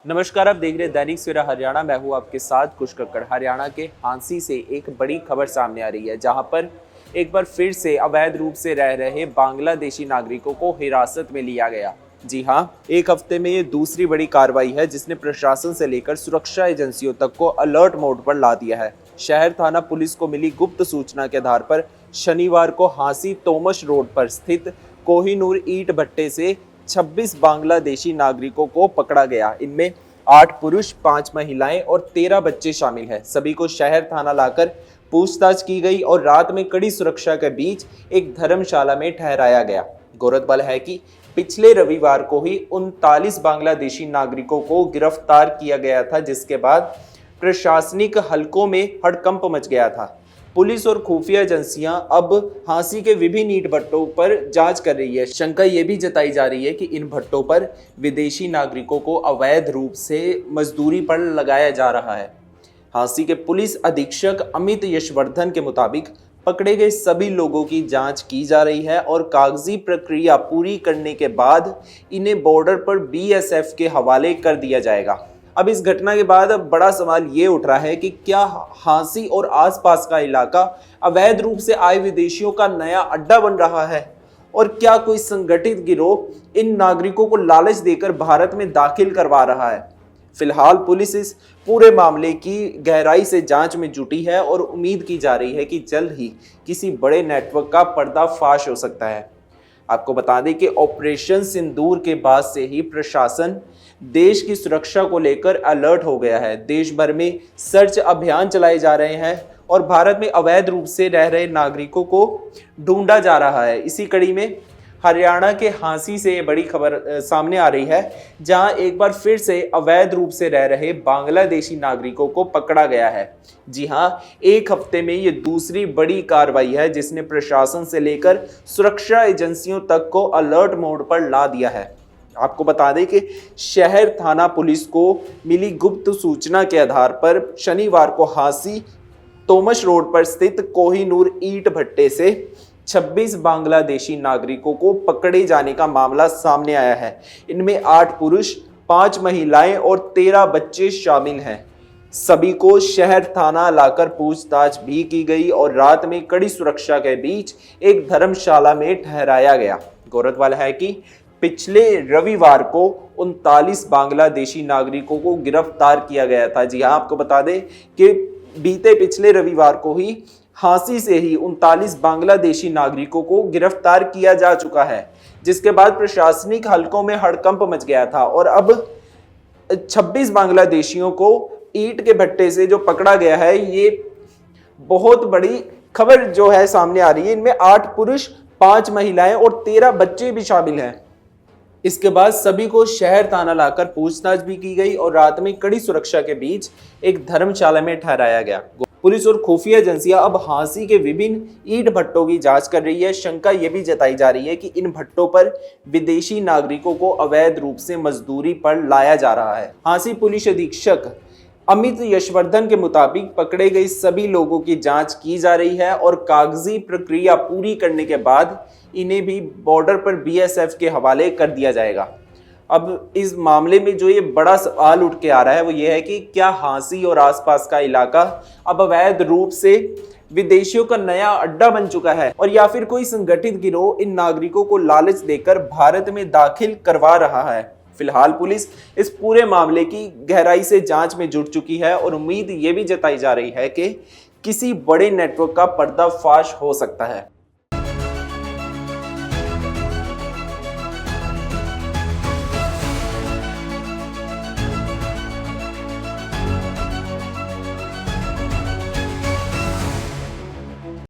नमस्कार, आप देख रहे हैं दैनिक सवेरा हरियाणा। मैं हूं आपके साथ कुश कक्कड़। हरियाणा के हांसी से एक बड़ी खबर सामने आ रही है, जहां पर एक बार फिर से अवैध रूप से रह रहे बांग्लादेशी नागरिकों को हिरासत में लिया गया। जी हां, एक हफ्ते में ये दूसरी बड़ी कार्रवाई है जिसने प्रशासन से लेकर सुरक्षा एजेंसियों तक को अलर्ट मोड पर ला दिया है। शहर थाना पुलिस को मिली गुप्त सूचना के आधार पर शनिवार को हांसी तोमश रोड पर स्थित कोहिनूर ईंट भट्टे से 26 बांग्लादेशी नागरिकों को पकड़ा गया। इनमें 8 पुरुष, 5 महिलाएं और 13 बच्चे शामिल हैं। सभी को शहर थाना लाकर पूछताछ की गई और रात में कड़ी सुरक्षा के बीच एक धर्मशाला में ठहराया गया। गौरतलब है कि पिछले रविवार को ही 39 बांग्लादेशी नागरिकों को गिरफ्तार किया गया था, जिसके बाद प्रशासनिक हलकों में हड़कंप मच गया था। पुलिस और खुफिया एजेंसियां अब हांसी के विभिन्न ईंट भट्टों पर जांच कर रही है। शंका ये भी जताई जा रही है कि इन भट्टों पर विदेशी नागरिकों को अवैध रूप से मजदूरी पर लगाया जा रहा है। हांसी के पुलिस अधीक्षक अमित यशवर्धन के मुताबिक पकड़े गए सभी लोगों की जांच की जा रही है और कागजी प्रक्रिया पूरी करने के बाद इन्हें बॉर्डर पर बीएसएफ के हवाले कर दिया जाएगा। अब इस घटना के बाद अब बड़ा सवाल ये उठ रहा है कि क्या हांसी और आसपास का इलाका अवैध रूप से आए विदेशियों का नया अड्डा बन रहा है, और क्या कोई संगठित गिरोह इन नागरिकों को लालच देकर भारत में दाखिल करवा रहा है। फिलहाल पुलिस इस पूरे मामले की गहराई से जांच में जुटी है और उम्मीद की जा रही है कि जल्द ही किसी बड़े नेटवर्क का पर्दाफाश हो सकता है। आपको बता दें कि ऑपरेशन सिंदूर के बाद से ही प्रशासन देश की सुरक्षा को लेकर अलर्ट हो गया है। देश भर में सर्च अभियान चलाए जा रहे हैं और भारत में अवैध रूप से रह रहे नागरिकों को ढूंढा जा रहा है। इसी कड़ी में हरियाणा के हांसी से ये बड़ी खबर सामने आ रही है, जहां एक बार फिर से अवैध रूप से रह रहे बांग्लादेशी नागरिकों को पकड़ा गया है। जी हां, एक हफ्ते में ये दूसरी बड़ी कार्रवाई है जिसने प्रशासन से लेकर सुरक्षा एजेंसियों तक को अलर्ट मोड पर ला दिया है। आपको बता दें कि शहर थाना पुलिस को मिली गुप्त सूचना के आधार पर शनिवार को हांसी तोमश रोड पर स्थित कोहिनूर ईंट भट्टे से 26 बांग्लादेशी नागरिकों को पकड़े जाने का मामला सामने आया है। इनमें 8 पुरुष, 5 महिलाएं और 13 बच्चे शामिल हैं। सभी को शहर थाना लाकर पूछताछ भी की गई और रात में कड़ी सुरक्षा के बीच एक धर्मशाला में ठहराया गया। गौरतलब है कि पिछले रविवार को 39 बांग्लादेशी नागरिकों को गिरफ्तार किया गया था। जी हाँ, आपको बता दें कि बीते पिछले रविवार को ही हांसी से ही 39 बांग्लादेशी नागरिकों को गिरफ्तार किया जा चुका है, जिसके बाद प्रशासनिक हलकों में हड़कंप मच गया था और अब 26 बांग्लादेशियों को ईंट के भट्टे से जो पकड़ा गया है, ये बहुत बड़ी खबर जो है सामने आ रही है। इनमें 8 पुरुष, 5 महिलाएं और 13 बच्चे भी शामिल हैं। इसके बाद सभी को शहर थाना लाकर पूछताछ भी की गई और रात में कड़ी सुरक्षा के बीच एक धर्मशाला में ठहराया गया। पुलिस और खुफिया एजेंसियां अब हांसी के विभिन्न ईंट भट्टों की जांच कर रही है। शंका यह भी जताई जा रही है कि इन भट्टों पर विदेशी नागरिकों को अवैध रूप से मजदूरी पर लाया जा रहा है। हांसी पुलिस अधीक्षक अमित यशवर्धन के मुताबिक पकड़े गए सभी लोगों की जांच की जा रही है और कागजी प्रक्रिया पूरी करने के बाद इन्हें भी बॉर्डर पर बीएसएफ के हवाले कर दिया जाएगा। अब इस मामले में जो ये बड़ा सवाल उठ के आ रहा है वो ये है कि क्या हांसी और आसपास का इलाका अब अवैध रूप से विदेशियों का नया अड्डा बन चुका है, और या फिर कोई संगठित गिरोह इन नागरिकों को लालच देकर भारत में दाखिल करवा रहा है। फिलहाल पुलिस इस पूरे मामले की गहराई से जांच में जुट चुकी है और उम्मीद ये भी जताई जा रही है कि किसी बड़े नेटवर्क का पर्दाफाश हो सकता है।